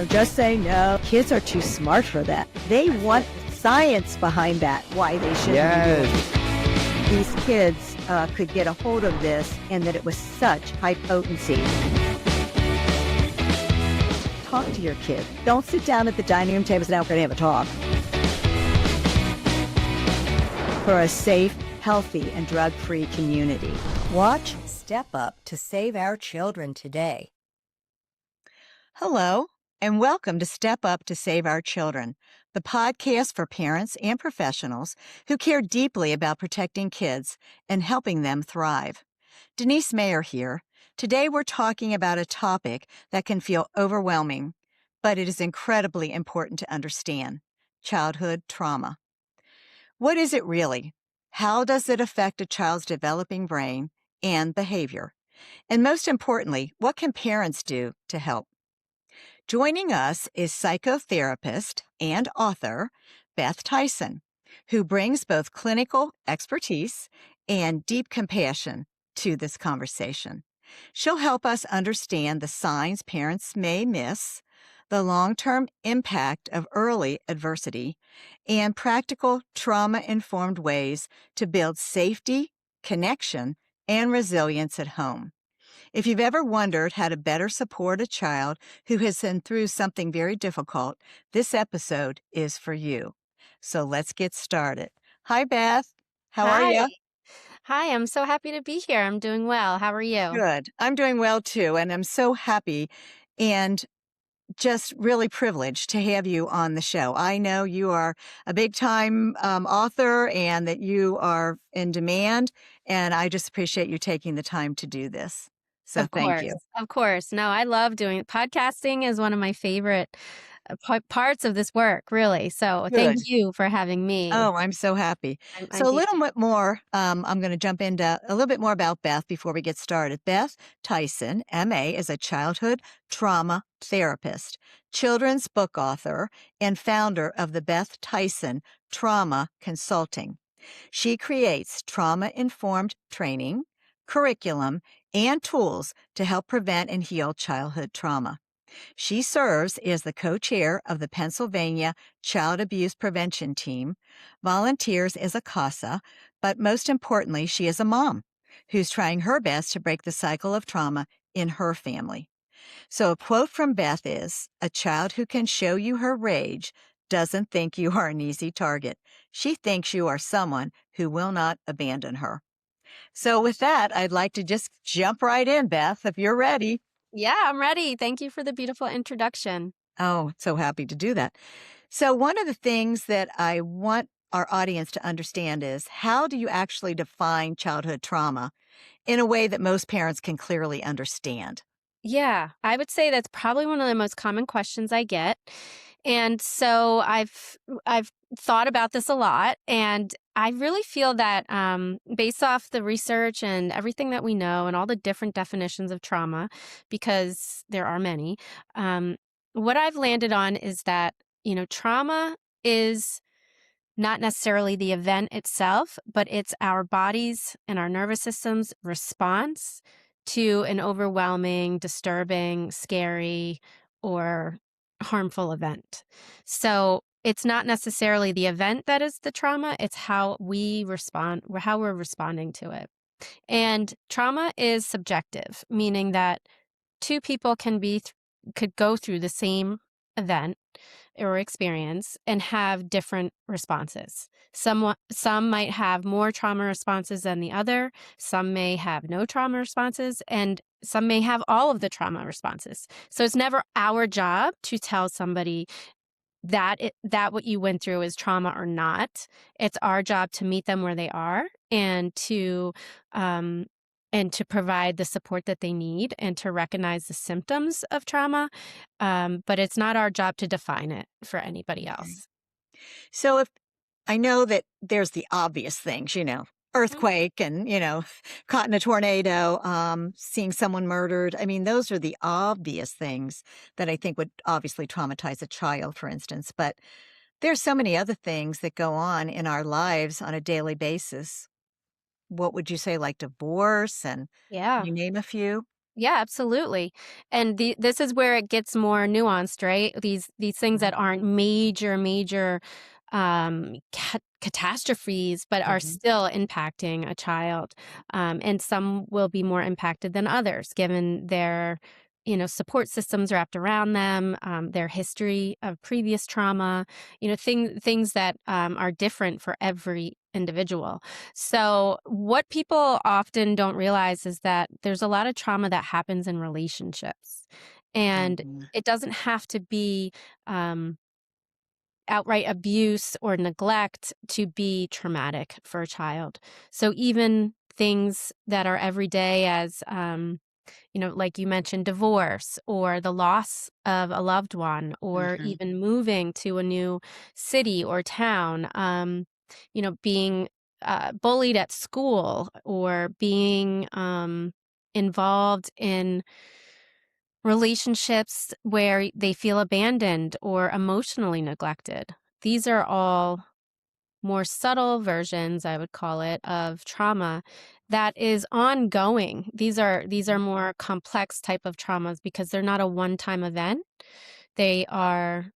just say no. Kids are too smart for that. They want science behind that, why they shouldn't be doing it. These kids could get a hold of this and that it was such high potency. Talk to your kid. Don't sit down at the dining room table and say, now we're going to have a talk. For a safe, healthy, and drug-free community. Watch Step Up to Save Our Children today. Hello, and welcome to Step Up to Save Our Children, the podcast for parents and professionals who care deeply about protecting kids and helping them thrive. Denise Mayer here. Today we're talking about a topic that can feel overwhelming, but it is incredibly important to understand: childhood trauma. What is it really? How does it affect a child's developing brain and behavior? And most importantly, what can parents do to help? Joining us is psychotherapist and author Beth Tyson, who brings both clinical expertise and deep compassion to this conversation. She'll help us understand the signs parents may miss, the long-term impact of early adversity, and practical trauma-informed ways to build safety, connection, and resilience at home. If you've ever wondered how to better support a child who has been through something very difficult, this episode is for you. So let's get started. Hi, Beth. How are Hi. you? Hi, I'm so happy to be here. I'm doing well. How are you? Good. I'm doing well, too, and I'm so happy and just really privileged to have you on the show. I know you are a big-time author and that you are in demand, and I just appreciate you taking the time to do this. So thank you. Of course. No, I love doing podcasting is one of my favorite parts of this work, really. So thank Good. you for having me. Oh, I'm so happy. I'm So a little deeply- bit more, I'm going to jump into a little bit more about Beth before we get started. Beth Tyson, MA, is a childhood trauma therapist, children's book author, and founder of the Beth Tyson Trauma Consulting. She creates trauma-informed training, curriculum, and tools to help prevent and heal childhood trauma. She serves as the co-chair of the Pennsylvania Child Abuse Prevention Team, volunteers as a CASA, but most importantly, she is a mom who's trying her best to break the cycle of trauma in her family. So a quote from Beth is, "A child who can show you her rage doesn't think you are an easy target. She thinks you are someone who will not abandon her." So with that, I'd like to just jump right in, Beth, if you're ready. Yeah, I'm ready. Thank you for the beautiful introduction. Oh, so happy to do that. So one of the things that I want our audience to understand is, how do you actually define childhood trauma in a way that most parents can clearly understand? Yeah, I would say that's probably one of the most common questions I get. And so I've thought about this a lot, and I really feel that based off the research and everything that we know and all the different definitions of trauma, because there are many, what I've landed on is that, trauma is not necessarily the event itself, but it's our bodies and our nervous system's response to an overwhelming, disturbing, scary, or harmful event. So it's not necessarily the event that is the trauma, it's how we respond, or how we're responding to it. And trauma is subjective, meaning that two people could go through the same event or experience and have different responses. Some might have more trauma responses than the other. Some may have no trauma responses, and some may have all of the trauma responses. So it's never our job to tell somebody that what you went through is trauma or not. It's our job to meet them where they are and to provide the support that they need and to recognize the symptoms of trauma. But it's not our job to define it for anybody else. So if I know that there's the obvious things, earthquake and, caught in a tornado, seeing someone murdered. I mean, those are the obvious things that I think would obviously traumatize a child, for instance. But there's so many other things that go on in our lives on a daily basis. What would you say, like divorce and Yeah. you name a few? Yeah, absolutely. And this is where it gets more nuanced, right? These things that aren't major catastrophes, but are Mm-hmm. still impacting a child. And some will be more impacted than others, given their support systems wrapped around them, their history of previous trauma, things that are different for every individual. So, what people often don't realize is that there's a lot of trauma that happens in relationships. And Mm-hmm. it doesn't have to be outright abuse or neglect to be traumatic for a child. So, even things that are everyday, as like you mentioned, divorce or the loss of a loved one, or Mm-hmm. even moving to a new city or town, being bullied at school, or being involved in relationships where they feel abandoned or emotionally neglected. These are all more subtle versions, I would call it, of trauma that is ongoing. These are more complex type of traumas because they're not a one-time event. They are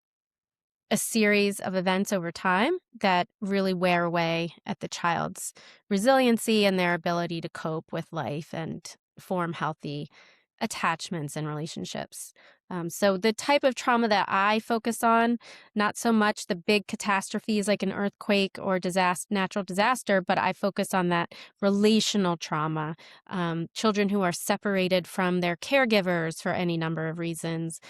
a series of events over time that really wear away at the child's resiliency and their ability to cope with life and form healthy attachments and relationships. So the type of trauma that I focus on, not so much the big catastrophes like an earthquake or natural disaster, but I focus on that relational trauma. Children who are separated from their caregivers for any number of reasons,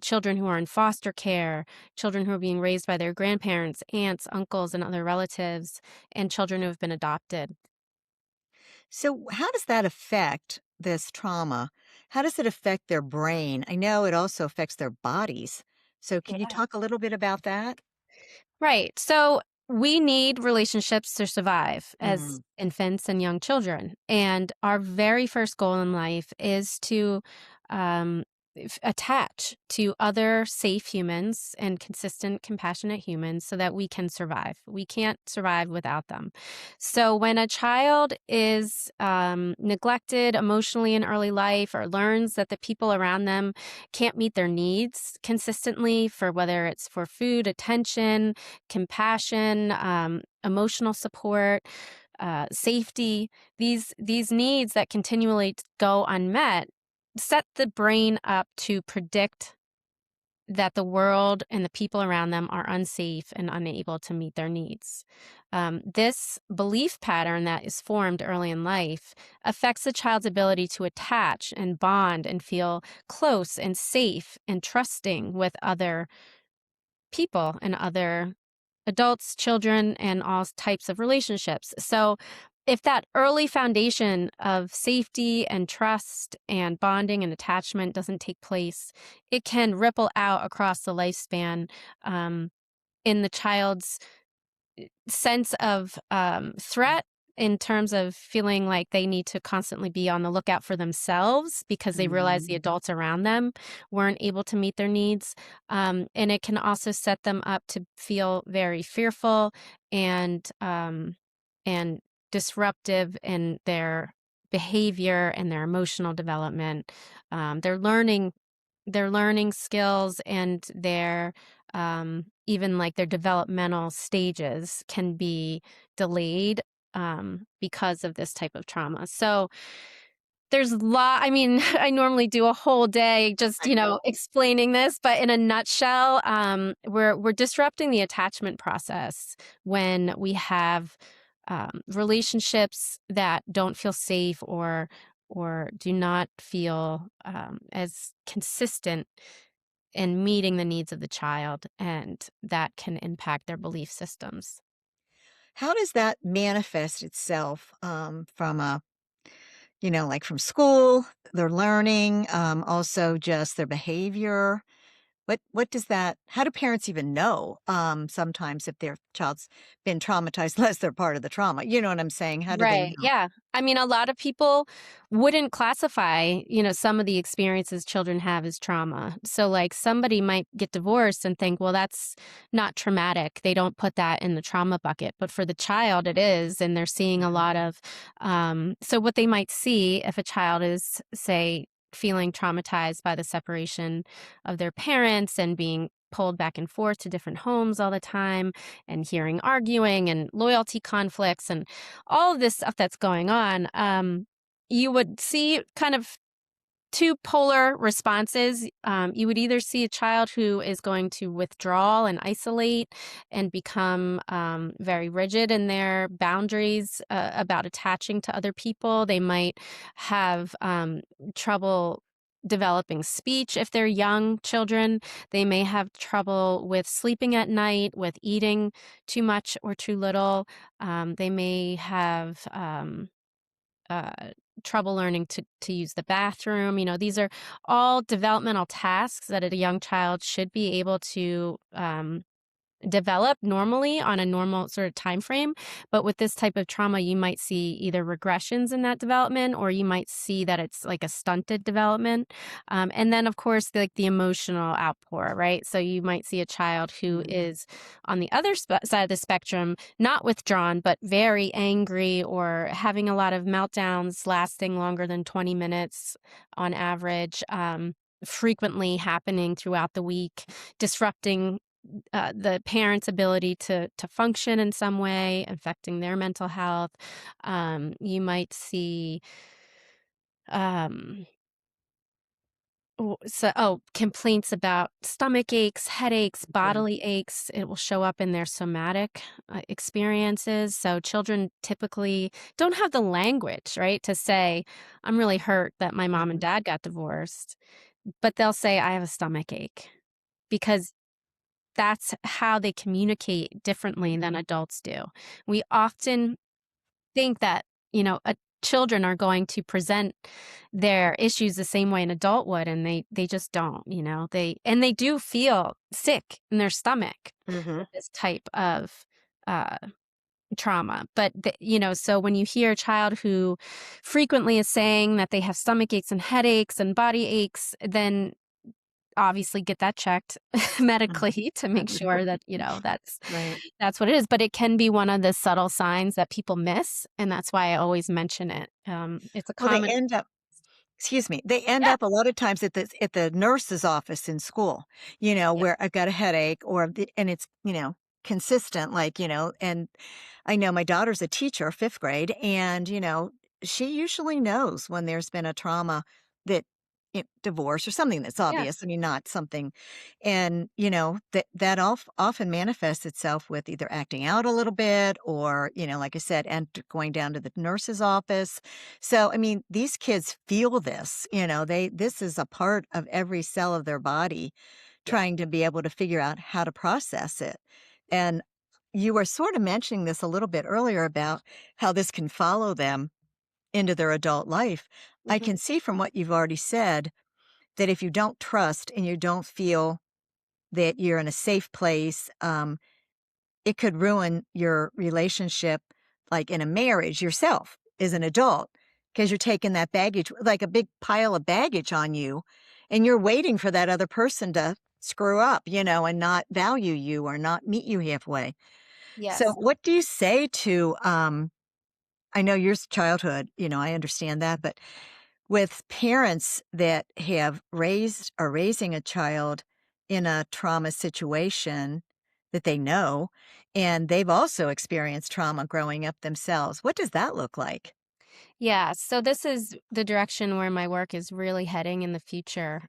children who are in foster care, children who are being raised by their grandparents, aunts, uncles, and other relatives, and children who have been adopted. So, how does that affect this trauma? How does it affect their brain? I know it also affects their bodies. So, can you talk a little bit about that? Right. So we need relationships to survive as Mm, infants and young children. And our very first goal in life is to um, attach to other safe humans and consistent, compassionate humans so that we can survive. We can't survive without them. So when a child is neglected emotionally in early life, or learns that the people around them can't meet their needs consistently, for whether it's for food, attention, compassion, emotional support, safety, these needs that continually go unmet set the brain up to predict that the world and the people around them are unsafe and unable to meet their needs. This belief pattern that is formed early in life affects the child's ability to attach and bond and feel close and safe and trusting with other people and other adults, children, and all types of relationships. So, if that early foundation of safety and trust and bonding and attachment doesn't take place, it can ripple out across the lifespan, in the child's sense of threat, in terms of feeling like they need to constantly be on the lookout for themselves because they realize the mhm. adults around them weren't able to meet their needs. And it can also set them up to feel very fearful and disruptive in their behavior and their emotional development. They're learning skills, and their even like their developmental stages can be delayed because of this type of trauma. So there's a lot. I mean, I normally do a whole day just I know. explaining this, but in a nutshell, we're disrupting the attachment process when we have relationships that don't feel safe, or do not feel as consistent in meeting the needs of the child, and that can impact their belief systems. How does that manifest itself from like from school, their learning, also just their behavior? What does that how do parents even know, sometimes if their child's been traumatized unless they're part of the trauma? You know what I'm saying? How do they Right. know? Yeah. I mean, a lot of people wouldn't classify, some of the experiences children have as trauma. So, like, somebody might get divorced and think, well, that's not traumatic. They don't put that in the trauma bucket. But for the child, it is. And they're seeing a Mhm. lot of, so what they might see if a child is, say, feeling traumatized by the separation of their parents and being pulled back and forth to different homes all the time and hearing arguing and loyalty conflicts and all of this stuff that's going on, you would see kind of two polar responses. You would either see a child who is going to withdraw and isolate and become very rigid in their boundaries about attaching to other people. They might have trouble developing speech if they're young children. They may have trouble with sleeping at night, with eating too much or too little. They may have uh, trouble learning to use the bathroom. These are all developmental tasks that a young child should be able to develop normally on a normal sort of time frame. But with this type of trauma, you might see either regressions in that development, or you might see that it's like a stunted development. And then, of course, the emotional outpour, right? So you might see a child who is on the other side of the spectrum, not withdrawn, but very angry or having a lot of meltdowns lasting longer than 20 minutes on average. Frequently happening throughout the week, disrupting the parent's ability to function in some way, affecting their mental health. You might see um, complaints about stomach aches, headaches, bodily aches. It will show up in their somatic experiences. So children typically don't have the language, right, to say, "I'm really hurt that my mom and dad got divorced," but they'll say, "I have a stomach ache," because that's how they communicate differently than adults do. We often think that, children are going to present their issues the same way an adult would, and they just don't, they do feel sick in their stomach with this type of uh, trauma. But, so when you hear a child who frequently is saying that they have stomach aches and headaches and body aches, then obviously get that checked medically to make sure that, that's Right. that's what it is. But it can be one of the subtle signs that people miss, and that's why I always mention it. It's a Well, they common. end up excuse me, they end Yeah, up a lot of times at the nurse's office in school, yeah, where I've got a headache and it's, consistent, like, and I know my daughter's a teacher, 5th grade, and, she usually knows when there's been a trauma that divorce or something that's yeah, obvious. I mean, not something, and that often manifests itself with either acting out a little bit or like I said, and going down to the nurse's office. So, I mean, these kids feel this, this is a part of every cell of their body yeah. trying to be able to figure out how to process it. And you were sort of mentioning this a little bit earlier about how this can follow them into their adult life. I Mhm. can see from what you've already said that if you don't trust and you don't feel that you're in a safe place, it could ruin your relationship, like in a marriage yourself as an adult, because you're taking that baggage, like a big pile of baggage on you, and you're waiting for that other person to screw up, and not value you or not meet you halfway. So, Yes. what do you say to, I know yours childhood, I understand that, but with parents that have raised or raising a child in a trauma situation that they know, and they've also experienced trauma growing up themselves. What does that look like? Yeah. So this is the direction where my work is really heading in the future.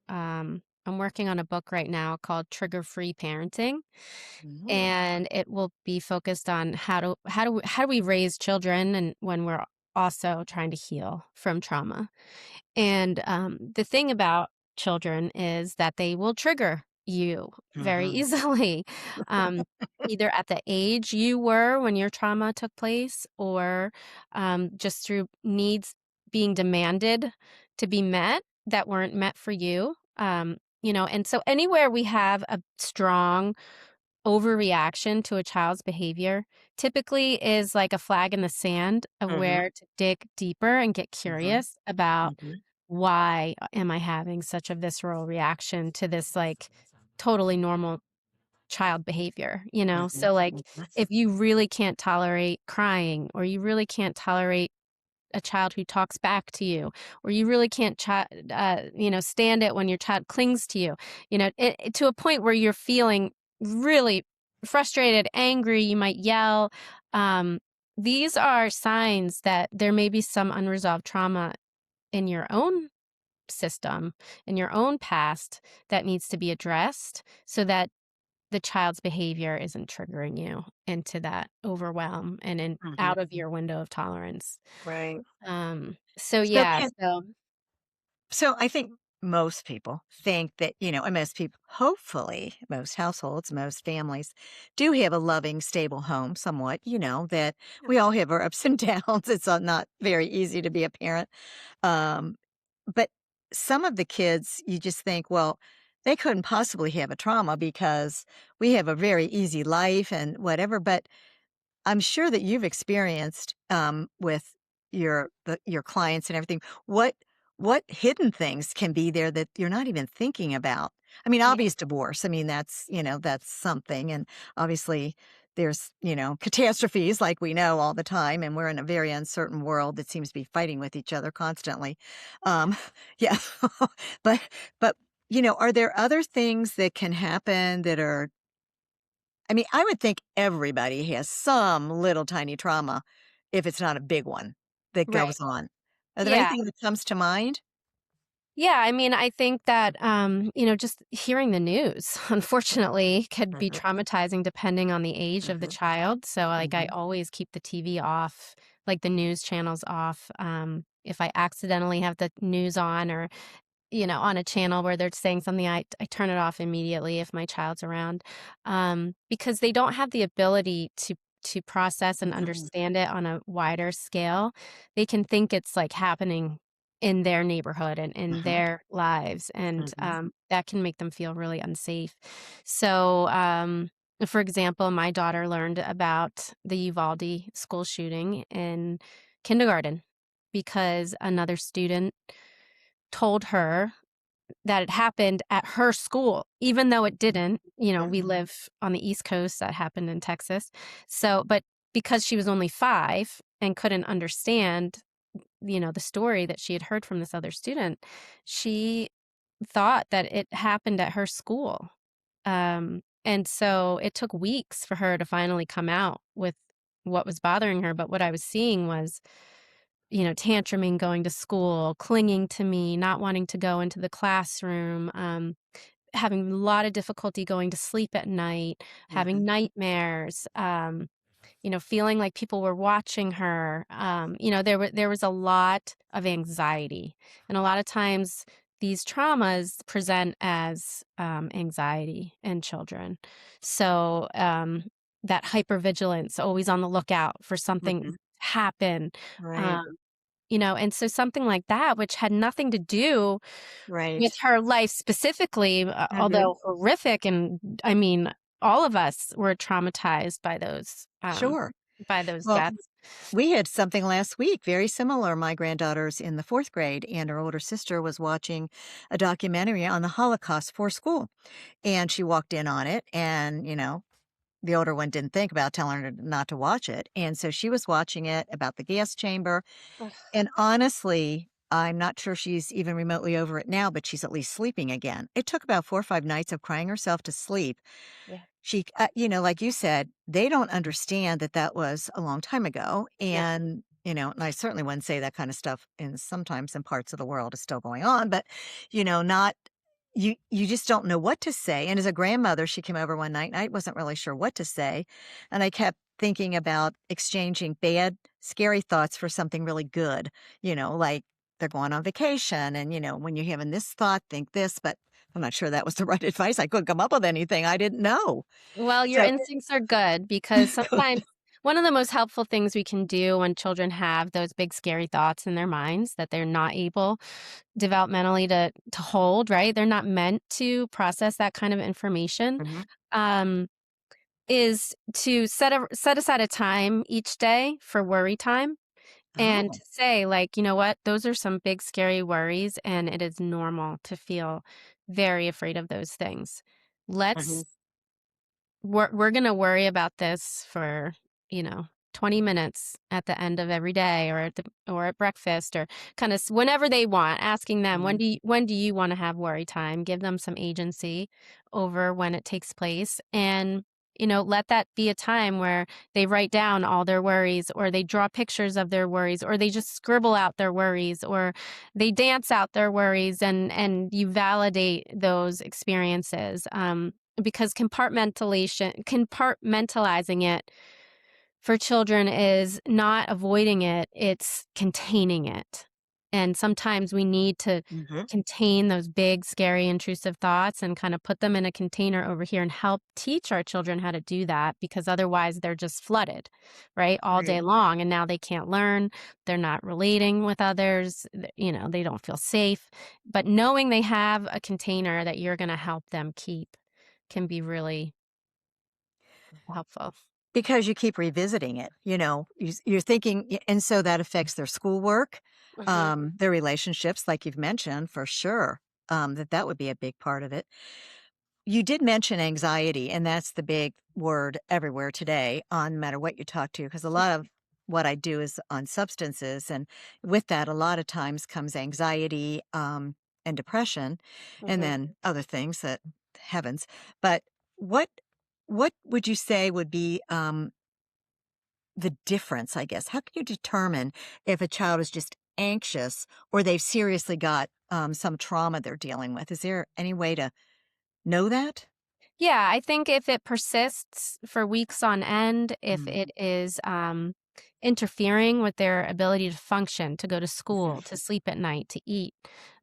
I'm working on a book right now called Trigger Free Parenting, Mm. and it will be focused on how do we raise children, and when we're also trying to heal from trauma. And the thing about children is that they will trigger you very Mhm. easily, um, either at the age you were when your trauma took place, or just through needs being demanded to be met that weren't met for you. And so anywhere we have a strong overreaction to a child's behavior typically is like a flag in the sand of Mhm. where to dig deeper and get Mhm. curious about Mhm. why am I having such a visceral reaction to this like totally normal child behavior, you know? Mhm. So like Mhm. if you really can't tolerate crying or you really can't tolerate a child who talks back to you, or you really can't stand it when your child clings to you, to a point where you're feeling really frustrated, angry, you might yell. Um, these are signs that there may be some unresolved trauma in your own system, in your own past, that needs to be addressed so that the child's behavior isn't triggering you into that overwhelm and Mhm. out of your window of tolerance. Right. So So yeah, can so so I think most people think that, and most people, hopefully, most households, most families do have a loving, stable home somewhat, that Yeah. we all have our ups and downs. It's not very easy to be a parent. Um, but some of the kids, you just think, well, they couldn't possibly have a trauma because we have a very easy life and whatever. But I'm sure that you've experienced, with your clients and everything, what hidden things can be there that you're not even thinking about? I mean, yeah. obvious divorce, I mean, that's something, and obviously there's, catastrophes like we know all the time, and we're in a very uncertain world that seems to be fighting with each other constantly. Um, yeah, but are there other things that can happen that are I mean, I would think everybody has some little tiny trauma, if it's not a big one, that Right. goes on. Are there Yeah. anything that comes to mind? Yeah, I mean, I think that, just hearing the news, unfortunately, could be Mhm, traumatizing depending on the age of the mhm, child. So, like, I mhm, always keep the TV off, like the news channels off. If I accidentally have the news on or, on a channel where they're saying something, I turn it off immediately if my child's around, because they don't have the ability to process and mhm, understand it on a wider scale. They can think it's like happening in their neighborhood and in mhm, their lives, and mhm, that can make them feel really unsafe. So, for example, my daughter learned about the Uvalde school shooting in kindergarten because another student told her that it happened at her school, even though it didn't. We mhm, live on the East Coast, that happened in Texas. So, but because she was only 5 and couldn't understand, the story that she had heard from this other student, she thought that it happened at her school. And so it took weeks for her to finally come out with what was bothering her. But what I was seeing was, tantruming going to school, clinging to me, not wanting to go into the classroom, having a lot of difficulty going to sleep at night, having mhm, nightmares, feeling like people were watching her. There was a lot of anxiety, and a lot of times these traumas present as anxiety in children. So that hypervigilance, always on the lookout for something to mhm. happen. Right, Um, and so something like that, which had nothing to do with right. her life specifically, Mhm. although horrific, and I mean, all of us were traumatized Sure. by those Well, deaths. we had something last week very similar. My granddaughter's in the 4th grade, and her older sister was watching a documentary on the Holocaust for school, and she walked in on it, and, the older one didn't think about telling her not to watch it, and so she was watching it about the gas chamber, Ugh, and honestly, I'm not sure she's even remotely over it now, but she's at least sleeping again. It took about 4 or 5 nights of crying herself to sleep. yeah, Like you said, they don't understand that that was a long time ago, yeah. and I certainly wouldn't say that kind of stuff in sometimes in parts of the world is still going on, but, not you just don't know what to say, and as a grandmother, she came over one night, and I wasn't really sure what to say, and I kept thinking about exchanging bad, scary thoughts for something really good, like they're going on vacation, and, when you're having this thought, think this, but I'm not sure that was the right advice. I couldn't come up with anything. I didn't know. Well, your So instincts are good because sometimes good. one of the most helpful things we can do when children have those big scary thoughts in their minds that they're not able developmentally to hold, right? They're not meant to process that kind of information. Mhm. Um, is to set aside a time each day for worry time. And Oh. to say, like, you know what? Those are some big, scary worries, and it is normal to feel very afraid of those things. Mhm. We're gonna worry about this for, 20 minutes at the end of every day or at breakfast or kind of whenever they want, asking them, Mhm. when do you want to have worry time? Give them some agency over when it takes place. And, let that be a time where they write down all their worries, or they draw pictures of their worries, or they just scribble out their worries, or they dance out their worries, and you validate those experiences. Because compartmentalizing it for children is not avoiding it, it's containing it. And sometimes we need to Mhm. contain those big, scary, intrusive thoughts and kind of put them in a container over here and help teach our children how to do that, because otherwise they're just flooded, right, all day Right. long. And now they can't learn. They're not relating with others. They don't feel safe. But knowing they have a container that you're going to help them keep can be really helpful. Because you keep revisiting it, you're thinking, and so that affects their schoolwork, Mhm. their relationships, like you've mentioned, for sure, that would be a big part of it. You did mention anxiety, and that's the big word everywhere today, on no matter what you talk to, because a lot of what I do is on substances, and with that, a lot of times comes anxiety, and depression, and Mhm. then other things that heavens. But what what would you say would be, the difference, I guess? How can you determine if a child is just anxious or they've seriously got, some trauma they're dealing with? Is there any way to know that? Yeah, I think if it persists for weeks on end, if Mm. it is interfering with their ability to function, to go to school, Mhm. to sleep at night, to eat,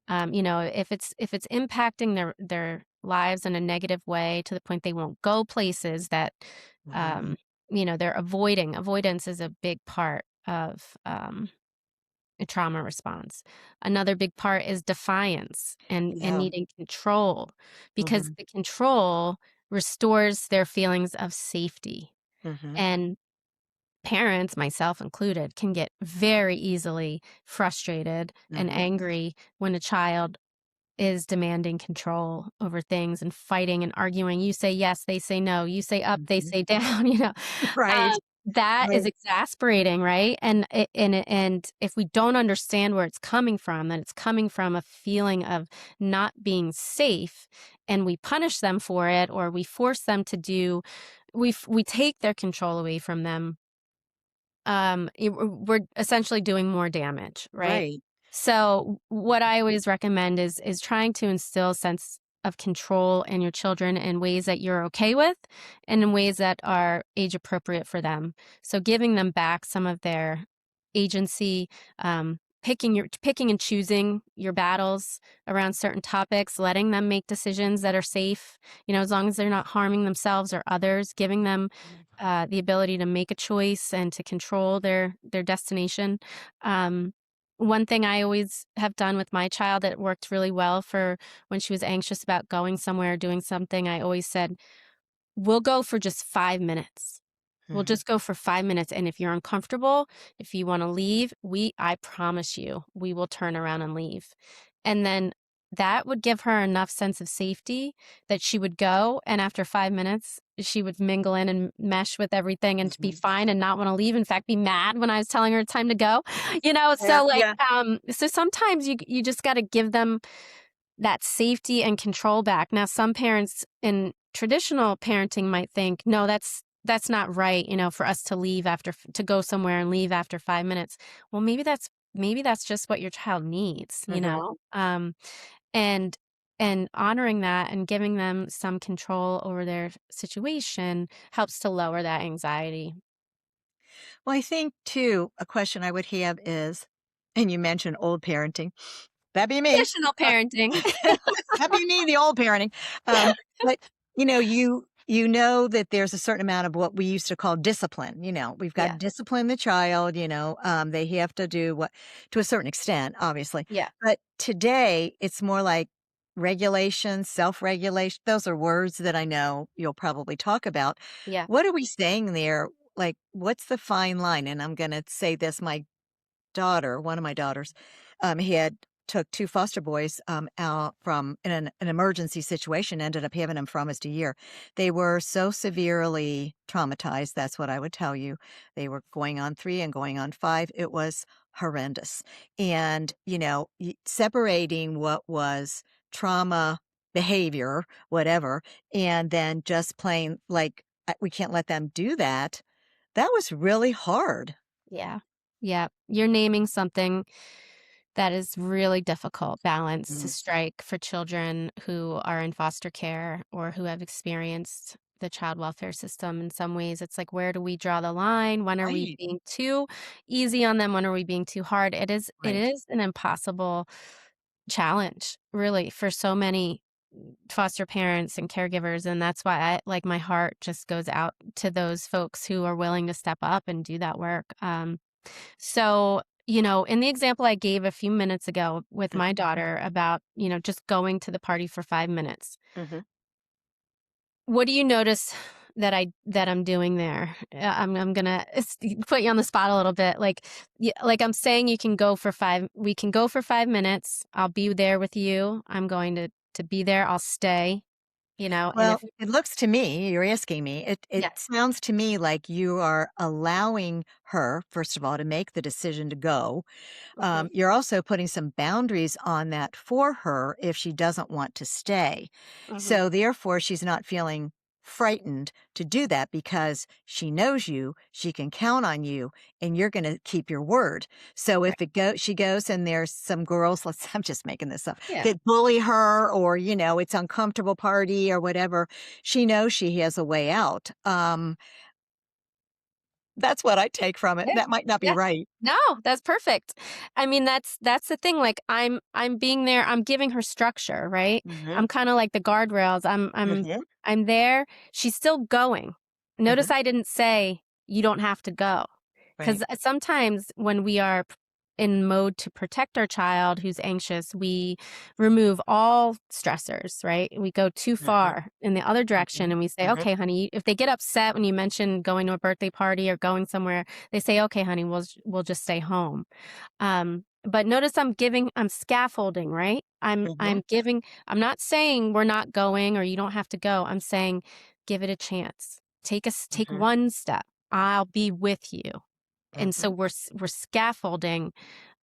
if it's impacting their lives in a negative way to the point they won't go places that Mhm. um, they're avoiding. Avoidance is a big part of a trauma response. Another big part is defiance and Yeah. needing control, because Mhm. the control restores their feelings of safety. Mhm. And parents, myself included, can get very easily frustrated and Mhm. angry when a child is demanding control over things and fighting and arguing. You say yes, they say no. You say up, they Mhm. say down, Right. That is Right. exasperating, right? And if we don't understand where it's coming from, that it's coming from a feeling of not being safe, and we punish them for it, or we force them to do, we take their control away from them, we're essentially doing more damage, right? Right. So what I always recommend is trying to instill a sense of control in your children in ways that you're okay with, and in ways that are age appropriate for them. So giving them back some of their agency, picking and choosing your battles around certain topics, letting them make decisions that are safe, as long as they're not harming themselves or others, giving them the ability to make a choice and to control their destination. One thing I always have done with my child that worked really well for when she was anxious about going somewhere or doing something, I always said, "We'll go for just 5 minutes. We'll Mhm. just go for 5 minutes. And if you're uncomfortable, if you want to leave, I promise you, we will turn around and leave." And then that would give her enough sense of safety that she would go. And after 5 minutes, she would mingle in and mesh with everything and be Mhm. fine and not want to leave. In fact, be mad when I was telling her it's time to go. Yeah, So like, yeah. so sometimes you just got to give them that safety and control back. Now, some parents in traditional parenting might think, no, that's not right, for us to leave to go somewhere and leave after 5 minutes. Well, maybe that's just what your child needs, Mhm. and honoring that and giving them some control over their situation helps to lower that anxiety. Well, I think too, a question I would have is, and you mentioned old parenting. That'd be me. Traditional Uh, parenting. that'd be me, the old parenting. But you know that there's a certain amount of what we used to call discipline. We've got to Yeah. discipline the child. They have to do what, to a certain extent, obviously. Yeah. But today, it's more like regulation, self-regulation. Those are words that I know you'll probably talk about. Yeah. What are we saying there? Like, what's the fine line? And I'm going to say this: my daughter, one of my daughters, had took 2 foster boys, out from in an emergency situation, ended up having them for almost a year. They were so severely traumatized, that's what I would tell you. They were going on 3 and going on 5. It was horrendous. And, separating what was trauma behavior, whatever, and then just plain, like, we can't let them do that. That was really hard. Yeah. Yeah. You're naming something that is really difficult balance to Mm, strike for children who are in foster care or who have experienced the child welfare system in some ways. It's like, where do we draw the line? When are we right, being too easy on them? When are we being too hard? It right. is an impossible challenge, really, for so many foster parents and caregivers. And that's why my heart just goes out to those folks who are willing to step up and do that work. So, in the example I gave a few minutes ago with Mm, my daughter about, just going to the party for 5 minutes, mhm. what do you notice that I'm doing there? I'm gonna put you on the spot a little bit. Like I'm saying, we can go for 5 minutes. I'll be there with you. I'm going to be there. I'll stay, and Well, if, it looks to me, you're asking me, it yes. sounds to me like you are allowing her, first of all, to make the decision to go. Hmm. You're also putting some boundaries on that for her if she doesn't want to stay. Hmm. So therefore, she's not feeling frightened to do that because she knows you, she can count on you, and you're going to keep your word. So Right. if she goes and there's some girls, I'm just making this up, Yeah. that bully her, or it's uncomfortable party or whatever, she knows she has a way out. That's what I take from it. Yeah. That might not be Yeah. right. No, that's perfect. I mean, that's the thing. Like I'm being there. I'm giving her structure, right? Hmm. I'm kind of like the guardrails. Hmm. I'm there. She's still going. Hmm. Notice I didn't say you don't have to go, Right. because sometimes when we are in mode to protect our child who's anxious, we remove all stressors, right? We go too Hmm. far in the other direction, Hmm. and we say, Hmm. "Okay, honey," if they get upset when you mention going to a birthday party or going somewhere, they say, "Okay, honey, we'll just stay home." But notice I'm scaffolding, right? Hmm. I'm not saying we're not going or you don't have to go. I'm saying give it a chance. Take Hmm. one step. I'll be with you. And so Hmm. we're scaffolding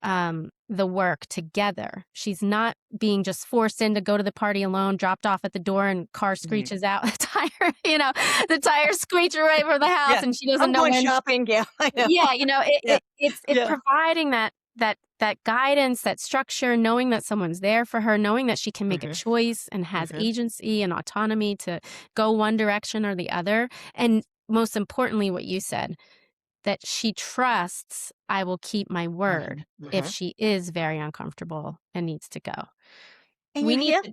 the work together. She's not being just forced in to go to the party alone, dropped off at the door, and car Right. screeches out. The tires screech right over the house, Yeah. and she doesn't I'm know going when. shopping. Yeah, I know. Yeah, Yeah. it's Yeah. providing that guidance, that structure, knowing that someone's there for her, knowing that she can make a Hmm. choice and has Hmm. agency and autonomy to go one direction or the other. And most importantly, what you said, that she trusts I will keep my Hmm. word if Hmm. she is very uncomfortable and needs to go. And you have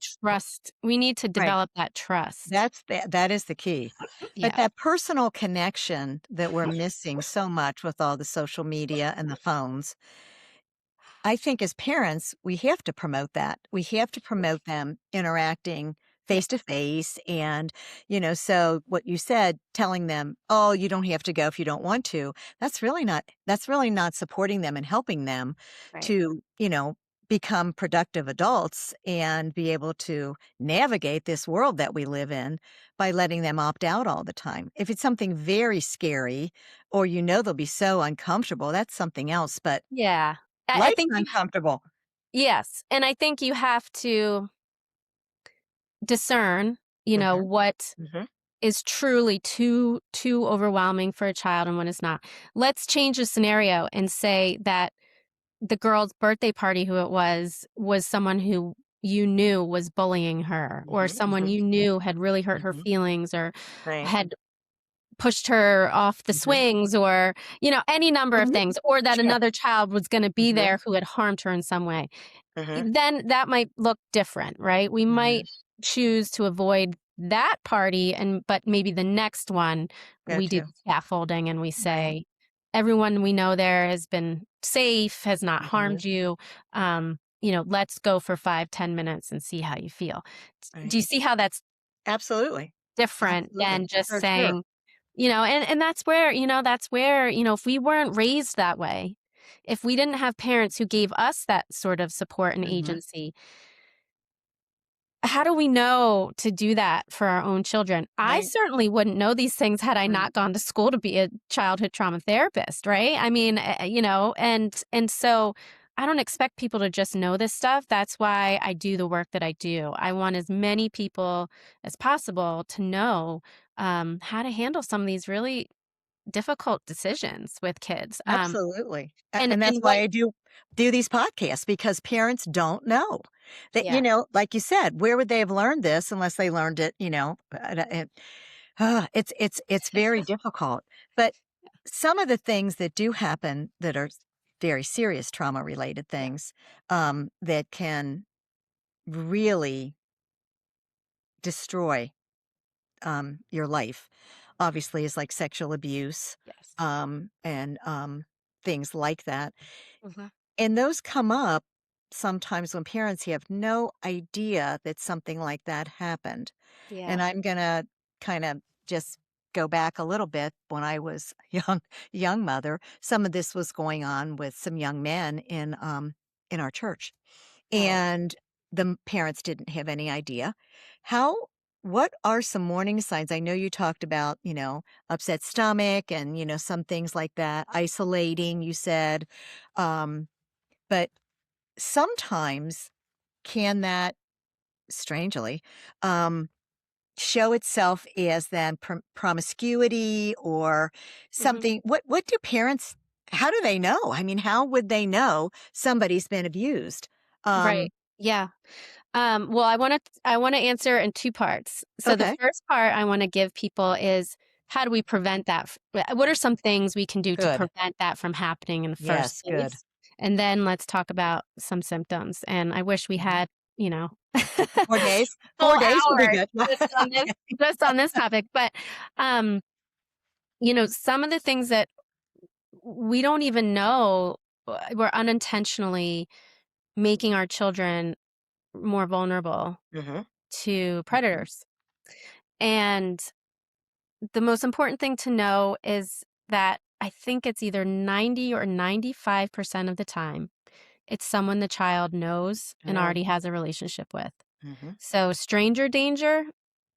We need to right. develop that trust. That is the key. But Yeah. that personal connection that we're missing so much with all the social media and the phones, I think as parents, we have to promote that. We have to promote them interacting Yeah. face to face. And, so what you said, telling them, oh, you don't have to go if you don't want to, that's really not supporting them and helping them Right. to, become productive adults and be able to navigate this world that we live in by letting them opt out all the time. If it's something very scary or they'll be so uncomfortable, that's something else. But Yeah. I life's think uncomfortable. yes. And I think you have to discern, Mhm, what mhm, is truly too overwhelming for a child and what is not. Let's change the scenario and say that the girl's birthday party, who it was someone who you knew was bullying her, or mhm, someone mhm, you knew had really hurt her mhm. feelings, or Right. had pushed her off the Mhm, swings, or any number of mhm. things, or that Sure. another child was going to be Mhm, there who had harmed her in some way. mhm, Then that might look different, right? We mhm. might choose to avoid that party, but maybe the next one we Got do you. scaffolding and we Right. say everyone we know there has been safe, has not Mhm. harmed you. Let's go for 5-10 minutes and see how you feel. Do Right. you see how that's Absolutely. different Absolutely. than just For sure. saying, and that's where if we weren't raised that way, if we didn't have parents who gave us that sort of support and agency, how do we know to do that for our own children? I Right. certainly wouldn't know these things had I Right. not gone to school to be a childhood trauma therapist, right? I mean, and so I don't expect people to just know this stuff. That's why I do the work that I do. I want as many people as possible to know how to handle some of these really difficult decisions with kids. Absolutely. And And that's and why what I do these podcasts, because parents don't know. That, Yeah, like you said, where would they have learned this unless they learned it, it's very difficult. But some of the things that do happen that are very serious trauma related yeah, things, that can really destroy your life, obviously, is like sexual abuse, yes. and things like that. Mhm. And those come up sometimes when parents have no idea that something like that happened. And Yeah. I'm gonna kind of just go back a little bit. When I was young mother, some of this was going on with some young men in our church, Oh, and parents didn't have any idea. How what are some warning signs? I know you talked about, upset stomach and, some things like that, isolating, you said. Um, but sometimes can that strangely um show itself as then promiscuity or mhm. something? What do parents, how do they know? I mean, how would they know somebody's been abused? Right. um Yeah. Well, I want to answer in two parts. So the okay. first part I want to give people is how do we prevent that? What are some things we can do to Good. prevent that from happening in the first Yes, good. place? And then let's talk about some symptoms. And I wish we Mhm. had, you know, 4 days. full 4 days will be hours good. just on this topic. But um, some of the things that we don't even know, we're unintentionally making our children more vulnerable Mhm, to mhm, predators. And the most important thing to know is that I think it's either 90 or 95% of the time, it's someone the child knows and yeah, already has a relationship with. mhm, So stranger danger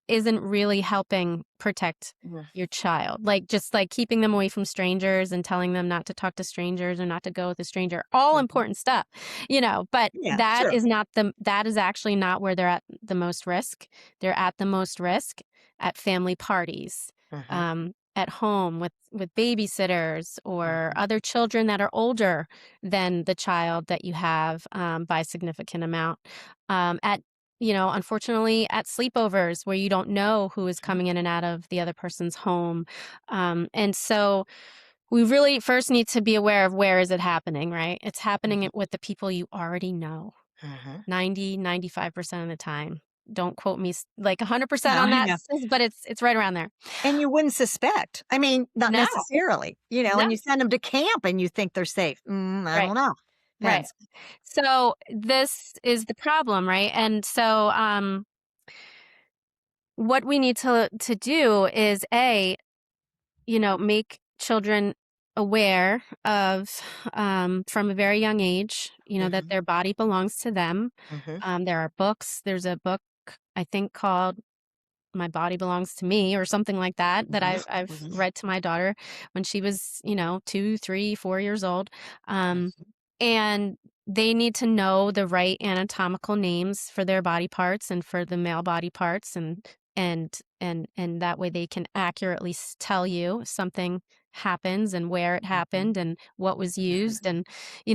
isn't really helping protect mm, your child. Like just like keeping them away from strangers and telling them not to talk to strangers or not to go with a stranger, all mhm. important stuff, but Yeah, sure. that is actually not where they're at the most risk. They're at the most risk at family parties, Mhm, at home with babysitters or mhm, other children that are older than the child that you have, by a significant amount. At Unfortunately, at sleepovers where you don't know who is mhm, coming in and out of the other person's home. And so we really first need to be aware of where is it happening, right? It's happening mhm, with the people you already know mhm. 90-95% of the time. Don't quote me like 100% No, on I that, know. but it's right around there. And you wouldn't suspect. I mean, not No, necessarily, no, and you send them to camp and you think they're safe. I right, don't know. right. Depends. So this is the problem, right? And so what we need to do is make children aware of, from a very young age, that Mhm, their body belongs to them. mhm, There are books. There's a book I think called "My Body Belongs to Me" or something like that that mhm, I've mhm, read to my daughter when she was 2, 3, 4 years old. Um, mhm, and they need to know the right anatomical names for their body parts and for the male body parts, and that way they can accurately tell you if something happens and where it mhm, happened and what was mhm, used, and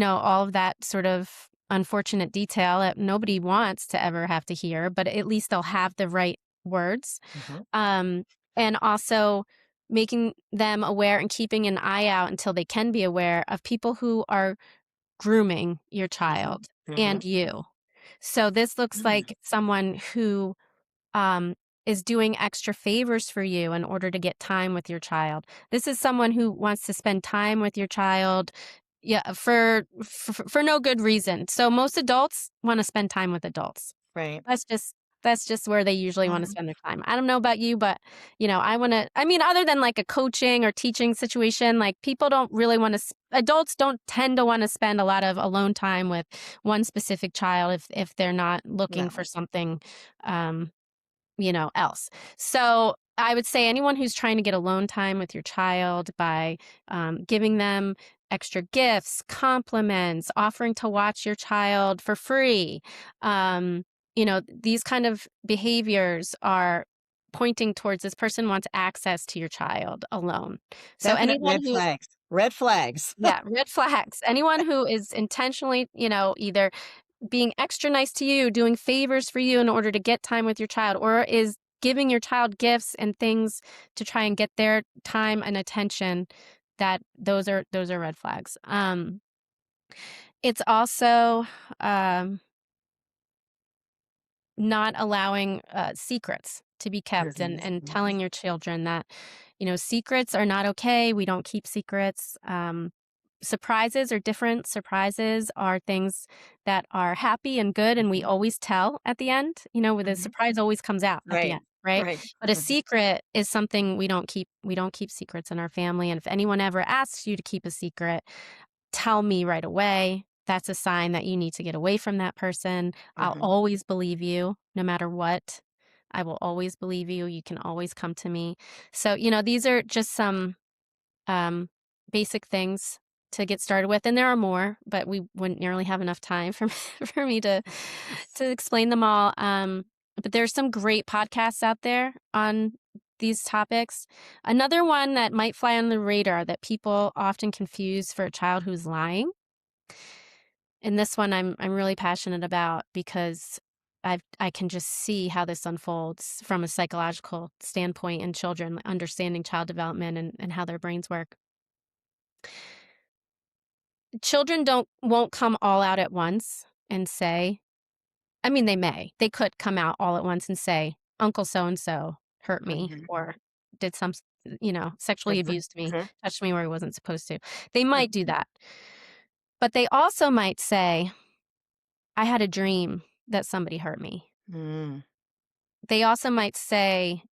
all of that sort of unfortunate detail that nobody wants to ever have to hear, but at least they'll have the right words. mhm, um, and also making them aware and keeping an eye out until they can be aware of people who are grooming your mhm, child and mhm, you. So this looks mm, like someone who um, is doing extra favors for you in order to get time with your child. This is someone who wants to spend time with your child, yeah, for no good reason. So most adults want to spend time with adults. right. That's just That's just where they usually want to Mhm. spend their time. I don't know about you, but other than like a coaching or teaching situation, like people don't really want to, adults don't tend to want to spend a lot of alone time with one specific child if they're not looking for No. something, um, else. So I would say anyone who's trying to get alone time with your child by giving them extra gifts, compliments, offering to watch your child for free, these kind of behaviors are pointing towards this person wants access to your child alone. So Definite anyone red who flags. Red flags. yeah, red flags. Anyone who is intentionally, either being extra nice to you, doing favors for you in order to get time with your child, or is giving your child gifts and things to try and get their time and attention, that those are red flags. It's also not allowing secrets to be kept, and Mhm, and mhm, telling your children that secrets are not okay. We don't keep secrets. Surprises are different. Surprises are things that are happy and good, and we mhm, always tell at the end. Where the mhm. surprise always comes out at the Right, end, right? right. But a Mhm, secret is something we don't keep. We don't keep secrets in our family, and if anyone ever asks you to keep a secret, tell me right away. That's a sign that you need to get away from that person. I'll mhm. always believe you no matter what. I will always believe you. You can always come to me. So, these are just some um, basic things to get started with. And there are more, but we wouldn't nearly have enough time for, for me to explain them all. But there's some great podcasts out there on these topics. Another one that might fly on the radar that people often confuse for a child who's lying. And this one I'm really passionate about because I can just see how this unfolds from a psychological standpoint in children, understanding child development and how their brains work. Children won't come all out at once and say, I mean, they may. They could come out all at once and say, Uncle so and so hurt me Mhm, or did sexually mhm, abused me, mhm, touched me where he wasn't supposed to. They might mhm, do that. But they also might say, I had a dream that somebody hurt me. mm, They also might say,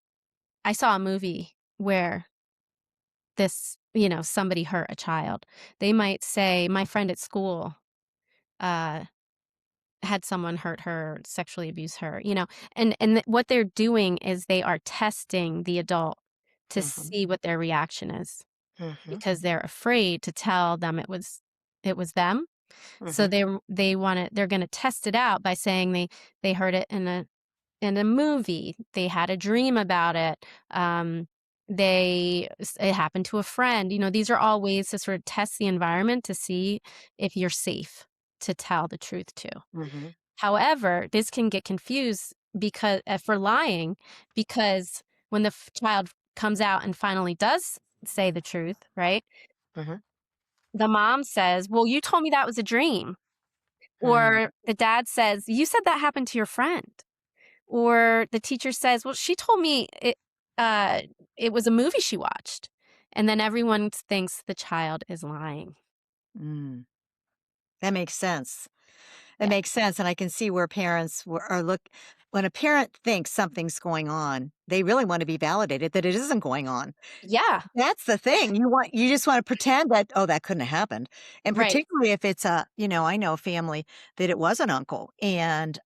I saw a movie where somebody hurt a child. They might say, my friend at school uh, had someone hurt her, sexually abuse her, and what they're doing is they are testing the adult to mhm, see what their reaction is mhm, because they're afraid to tell them it was them. So mhm, they're going to test it out by saying they heard it in a movie. They had a dream about it. It happened to a friend. These are all ways to sort of test the environment to see if you're safe to tell the truth to. mhm, However, this can get confused because for lying, because when the child comes out and finally does say the truth, right? mhm, The mom says, "Well, you told me that was a dream." mm, Or the dad says, "You said that happened to your friend." Or the teacher says, "Well, she told me uh, it was a movie she watched." And then everyone thinks the child is lying. mm. That makes sense. It Yeah. makes sense, and I can see where parents are look when a parent thinks something's going on, they really want to be validated that it isn't going on. Yeah. That's the thing. You just wanna pretend that, "Oh, that couldn't have happened." And Right. particularly if it's I know a family that it was an uncle, and,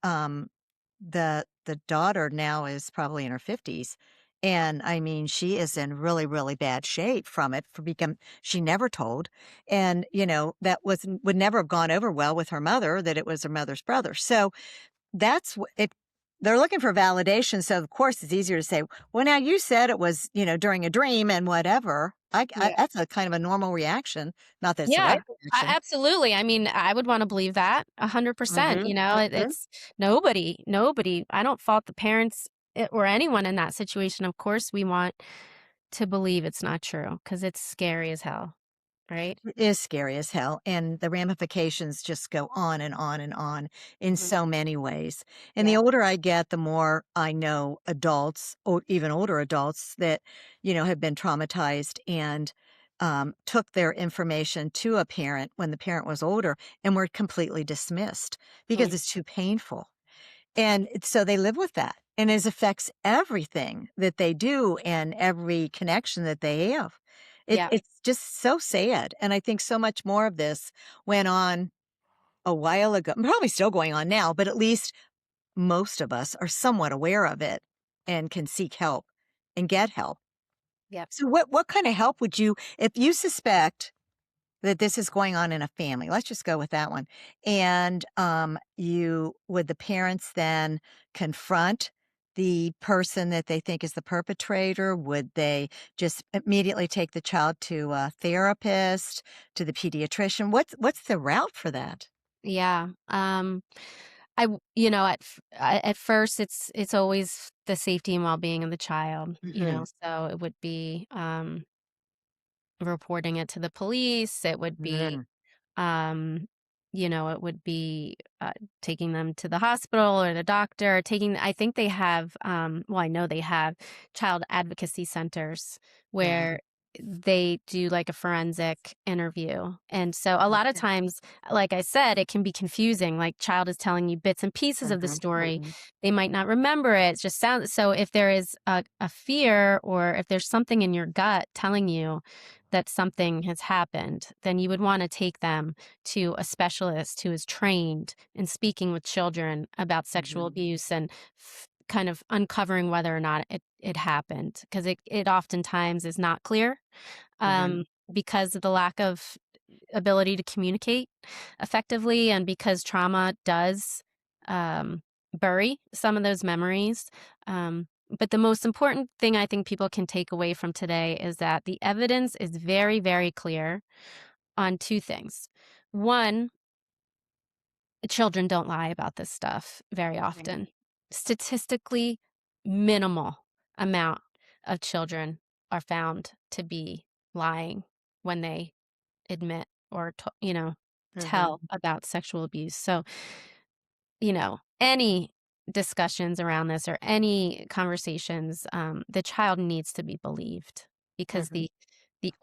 the daughter now is probably in her 50s, and, I mean, she is in really, really bad shape from it for become she never told, and, that would never have gone over well with her mother that it was her mother's brother. So that's what if they're looking for validation, so of course it's easier to say, "Well, now you said it was, during a dream and whatever." That's a kind of a normal reaction, not that it's the Yeah, right reaction. absolutely. I mean, I would wanna believe that 100%, Mhm, mhm. it's nobody. I don't fault the parents, or anyone in that situation. Of course, we want to believe it's not true because it's scary as hell, right? It is scary as hell, and the ramifications just go on and on and on in Mhm. so many ways. And the Yeah. older I get, the more I know adults, or even older adults that, have been traumatized and took their information to a parent when the parent was older and were completely dismissed because Mm. it's too painful. And so they live with that, and it affects everything that they do and every connection that they have. Yeah. It's just so sad, and I think so much more of this went on a while ago, probably still going on now, but at least most of us are somewhat aware of it and can seek help and get help. Yep. So what kind of help would you, if you suspect that this is going on in a family, let's just go with that one. And you would the parents then confront the person that they think is the perpetrator? Would they just immediately take the child to a therapist, to the pediatrician? What's the route for that? Yeah. At first it's always the safety and well-being of the child, Hmm. so it would be, reporting it to the police, it would be, Hmm. um, it would be, taking them to the hospital or the doctor, I think they have, well, I know they have child advocacy centers Hmm. where they do like a forensic interview. And so a lot of times, like I said, it can be confusing. Like child is telling you bits and pieces of the Hmm. story. Hmm. They might not remember it. It just sounds so if there is a fear or if there's something in your gut telling you that something has happened, then you would want to take them to a specialist who is trained in speaking with children about sexual Hmm. abuse and kind of uncovering whether or not it happened because it oftentimes is not clear Hmm. um, because of the lack of ability to communicate effectively and because trauma does um, bury some of those memories. But the most important thing I think people can take away from today is that the evidence is very, very clear on two things. One, children don't lie about this stuff very Hmm. often. Statistically, minimal amount of children are found to be lying when they admit or tell Hmm. about sexual abuse. So, any discussions around this or any conversations, the child needs to be believed because Hmm. the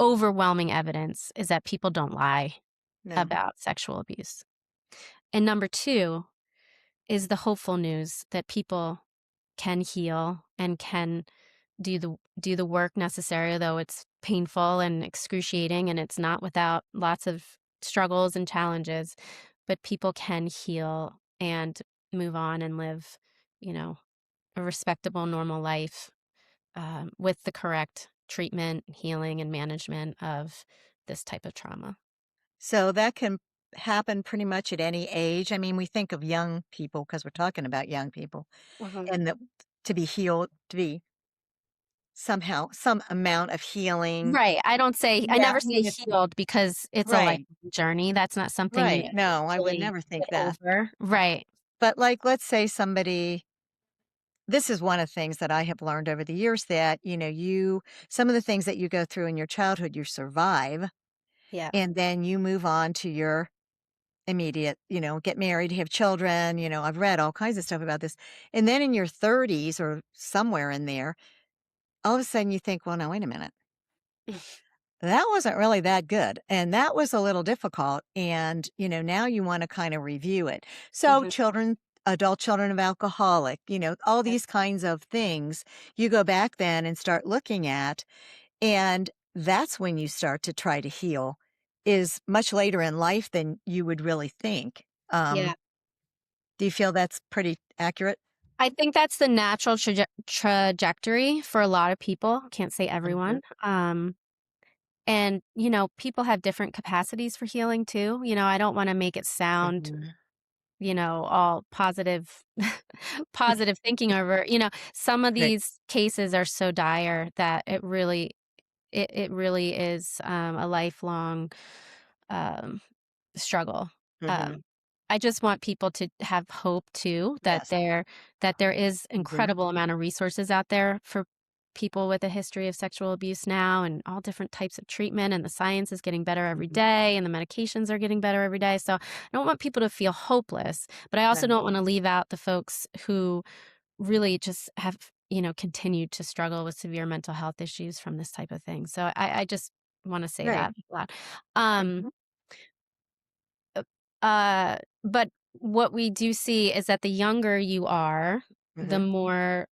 overwhelming evidence is that people don't lie No. about sexual abuse. And number two is the hopeful news that people can heal and can do the work necessary, though it's painful and excruciating and it's not without lots of struggles and challenges, but people can heal and move on and live, you know, a respectable, normal life with the correct treatment, healing, and management of this type of trauma. So that can happen pretty much at any age. I mean, we think of young people because we're talking about young people Mhm. and that to be healed, to be somehow some amount of healing. Right. I Yeah, never I say mean, it's healed because it's a life right, journey. That's not something you right. ever No, I would fully never think get that. over. Right. But like, let's say somebody, this is one of the things that I have learned over the years that, some of the things that you go through in your childhood, you survive, Yeah. and then you move on to your immediate, get married, have children. I've read all kinds of stuff about this. And then in your 30s or somewhere in there, all of a sudden you think, well, now, wait a minute. That wasn't really that good. And that was a little difficult. And, now you want to kind of review it. So, Mhm. adult children of alcoholic, all Right. these kinds of things you go back then and start looking at. And that's when you start to try to heal, is much later in life than you would really think. Yeah. Do you feel that's pretty accurate? I think that's the natural trajectory for a lot of people. Can't say Mhm. everyone. And, people have different capacities for healing too. I don't want to make it sound, Mhm. all positive, positive thinking over, some of Right. these cases are so dire that it really is a lifelong um, struggle. Mhm. Um, I just want people to have hope too that Yes. there is Mhm. incredible amount of resources out there for people with a history of sexual abuse now and all different types of treatment and the science is getting better every Mhm. day and the medications are getting better every day. So I don't want people to feel hopeless, but I also Right. don't want to leave out the folks who really just have, continued to struggle with severe mental health issues from this type of thing. So I just want to say Right. that out loud. Um Mhm. but what we do see is that the younger you are, the Hmm. more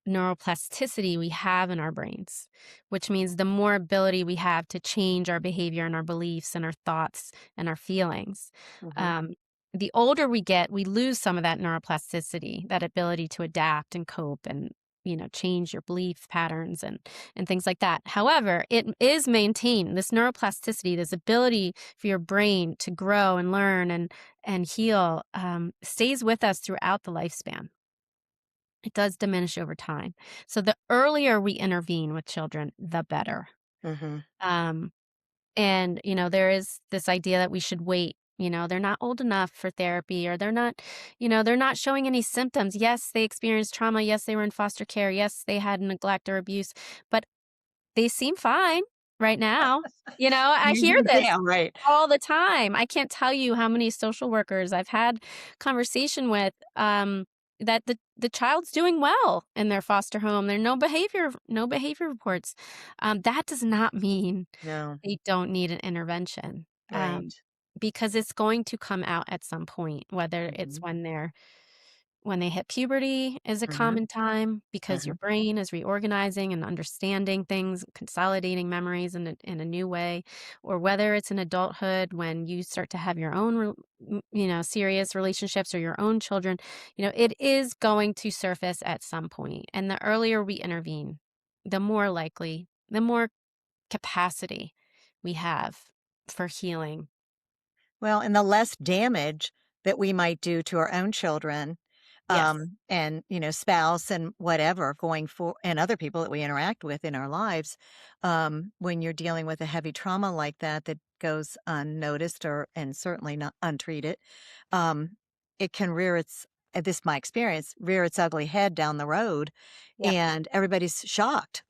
neuroplasticity we have in our brains, which means the more ability we have to change our behavior and our beliefs and our thoughts and our feelings. Hmm. Um, the older we get, we lose some of that neuroplasticity, that ability to adapt and cope and change your belief patterns and things like that. However, it is maintained. This neuroplasticity, this ability for your brain to grow and learn and heal, stays with us throughout the lifespan. It does diminish over time. So the earlier we intervene with children, the better. Hmm. Um, and, there is this idea that we should wait. They're not old enough for therapy, or they're not showing any symptoms. Yes, they experienced trauma. Yes, they were in foster care. Yes, they had neglect or abuse, but they seem fine right now. I hear this Yeah, right. all the time. I can't tell you how many social workers I've had conversation with, that the child's doing well in their foster home. There are no behavior reports. That does not mean No, they don't need an intervention, right. because it's going to come out at some point, whether it's Hmm. when they hit puberty is a Hmm. common time, because Hmm. your brain is reorganizing and understanding things, consolidating memories in a new way, or whether it's in adulthood when you start to have your own, serious relationships or your own children. It is going to surface at some point. And the earlier we intervene, the more likely, the more capacity we have for healing. Well, and the less damage that we might do to our own children, Yes. and spouse and whatever going for and other people that we interact with in our lives, when you're dealing with a heavy trauma like that that goes unnoticed or and certainly not untreated, um, it can rear its this is my experience, rear its ugly head down the road, Yep. and everybody's shocked.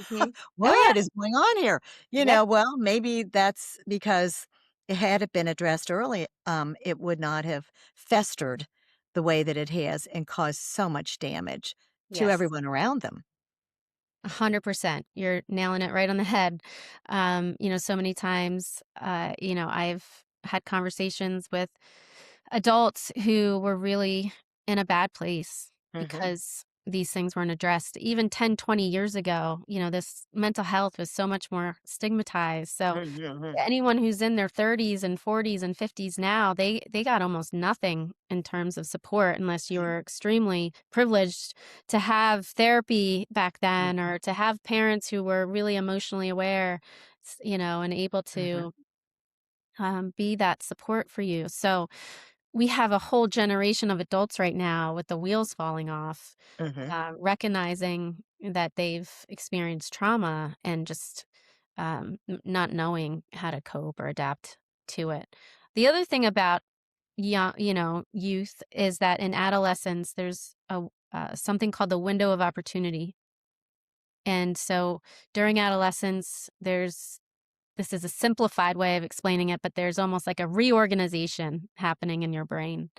Hmm. Oh, What yeah. is going on here? Yep. Well, maybe that's because had it been addressed early, it would not have festered the way that it has and caused so much damage to Yes. everyone around them. 100%. You're nailing it right on the head. So many times, I've had conversations with adults who were really in a bad place Mhm, because these things weren't addressed. Even 10, 20 years ago, this mental health was so much more stigmatized. So mhm, mhm, anyone who's in their 30s and 40s and 50s now, they got almost nothing in terms of support, unless you mhm, were extremely privileged to have therapy back then, mhm, or to have parents who were really emotionally aware, and able mhm, to, be that support for you. So we have a whole generation of adults right now with the wheels falling off, mhm, recognizing that they've experienced trauma and just, not knowing how to cope or adapt to it. The other thing about young, youth, is that in adolescence, there's something called the window of opportunity. And so during adolescence, this is a simplified way of explaining it, but there's almost like a reorganization happening in your brain.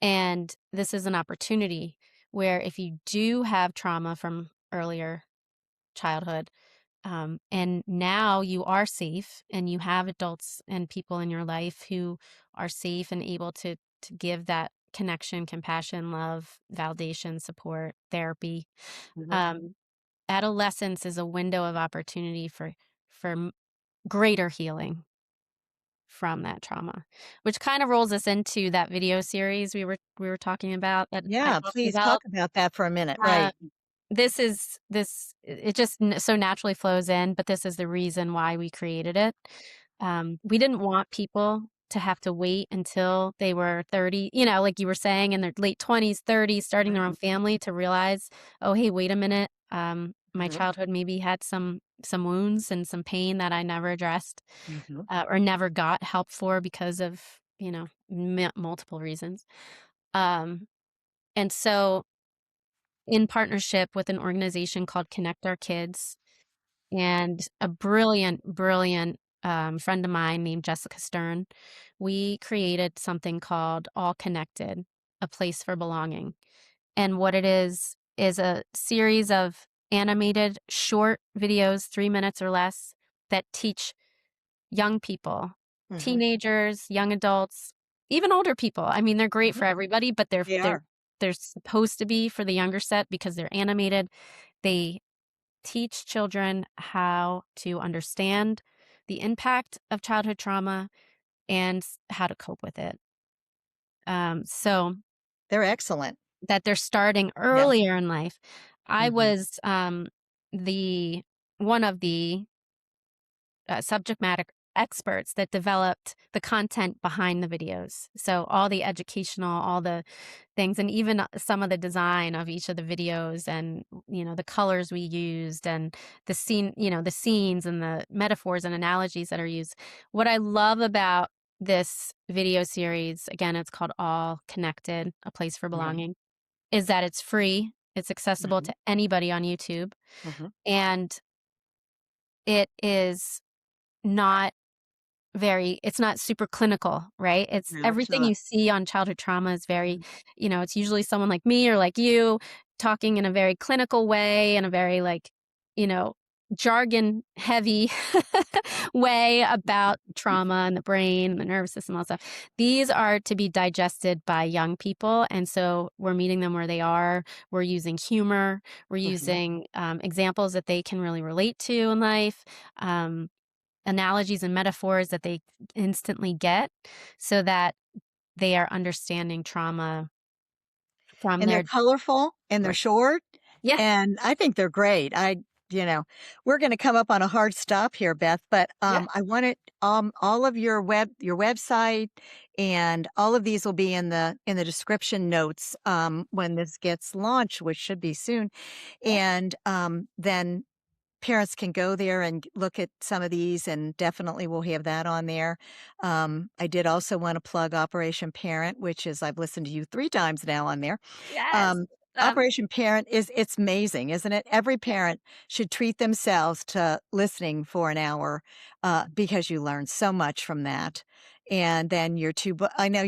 And this is an opportunity where, if you do have trauma from earlier childhood, and now you are safe and you have adults and people in your life who are safe and able to give that connection, compassion, love, validation, support, therapy. mhm. Um, Adolescence is a window of opportunity for greater healing from that trauma, which kind of rolls us into that video series we were talking about, that I Yeah, helped please talk develop. about that for a minute, Uh, right. it just so naturally flows in, but this is the reason why we created it. We didn't want people to have to wait until they were 30, like you were saying, in their late 20s, 30s, starting their own Mhm, family, to realize, oh, hey, wait a minute. My mhm, childhood maybe had some wounds and some pain that I never addressed, mhm, or never got help for because of, multiple reasons. Um, and so, in partnership with an organization called Connect Our Kids, and a brilliant, brilliant, friend of mine named Jessica Stern, we created something called All Connected, a place for belonging. And what it is a series of animated short videos, 3 minutes or less, that teach young people, mhm, teenagers, young adults, even older people. I mean, they're great for Mhm. everybody, but They are. they're supposed to be for the younger set because they're animated. They teach children how to understand the impact of childhood trauma and how to cope with it. So They're excellent. that they're starting Yeah. earlier in life. I Mhm. was the one of the subject matter experts that developed the content behind the videos. So all the educational, all the things, and even some of the design of each of the videos, and the colors we used, and the scene, the scenes and the metaphors and analogies that are used. What I love about this video series, again, it's called All Connected, A Place for Mhm. Belonging, is that it's free. It's accessible Mhm. to anybody on YouTube, Mhm. and it is not it's not super clinical, right? It's No, it's everything not. you see on childhood trauma is very, Mhm. it's usually someone like me or like you talking in a very clinical way, and a very like, you know, jargon heavy way about trauma and the brain and the nervous system, all that stuff. These are to be digested by young people. And so we're meeting them where they are. We're using humor. We're Mhm. using examples that they can really relate to in life. Analogies and metaphors that they instantly get, so that they are understanding trauma from And they're their colorful and they're birth. short, Yeah. and I think they're great. We're gonna come up on a hard stop here, Beth, but, Yeah. I wanted, all of your website and all of these will be in the description notes, when this gets launched, which should be soon, Yeah. and, then parents can go there and look at some of these, and definitely we'll have that on there. I did also want to plug Operation Parent, which is I've listened to you 3 times now on there. Yes. Um, Operation Parent it's amazing, isn't it? Every Yeah. parent should treat themselves to listening for an hour, because you learn so much from that. And then your 2 book I know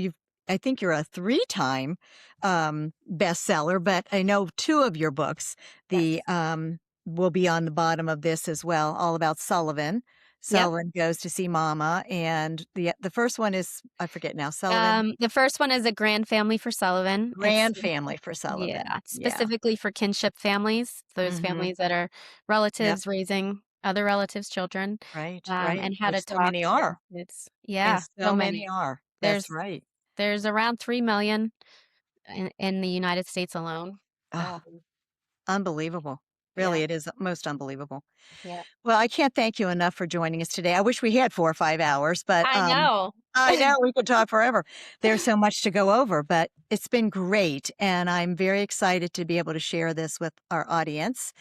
I think you're a 3-time, bestseller, but I know 2 of your books, Yes. the, will be on the bottom of this as well, all about Sullivan. Yep. Sullivan Goes to See Mama, and the first one is I forget now, Sullivan The first one is A Grand Family for Sullivan. It's Grand Family for Sullivan. yeah, Yeah. specifically for kinship families, those Mhm. families that are Yep. relatives raising other relatives' children, Right, right, and how to which so talk many to their are, kids. and Yeah, so so many many. are. That's There's right. there's around 3 million in the United States alone. Oh, Um, unbelievable. yeah. Really, it is most unbelievable. Yeah. Well, I can't thank you enough for joining us today. I wish we had 4 or 5 hours, but, I know. I know we could talk forever. There's so much to go over, but it's been great, and I'm very excited to be able to share this with our audience.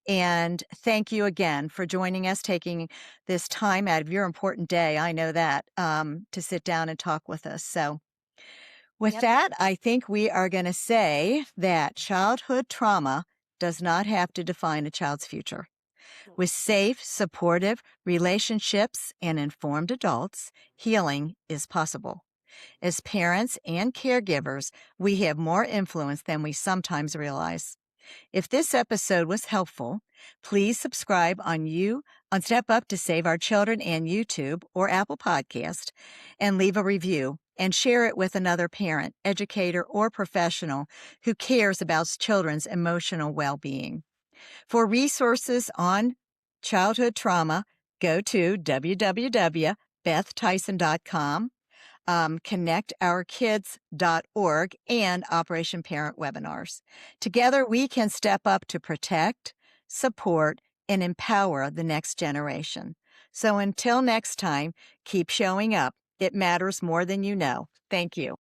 And thank you again for joining us, taking this time out of your important day, I know that, to sit down and talk with us. So, with Yep. that, I think we are gonna say that childhood trauma does not have to define a child's future. With safe, supportive relationships and informed adults, healing is possible. As parents and caregivers, we have more influence than we sometimes realize. If this episode was helpful, please subscribe on Step Up to Save Our Children and YouTube or Apple Podcast, and leave a review and share it with another parent, educator, or professional who cares about children's emotional well-being. For resources on childhood trauma, go to www.bethtyson.com, connectourkids.org, and Operation Parent webinars. Together, we can step up to protect, support, and empower the next generation. So until next time, keep showing up. It matters more than you know. Thank you.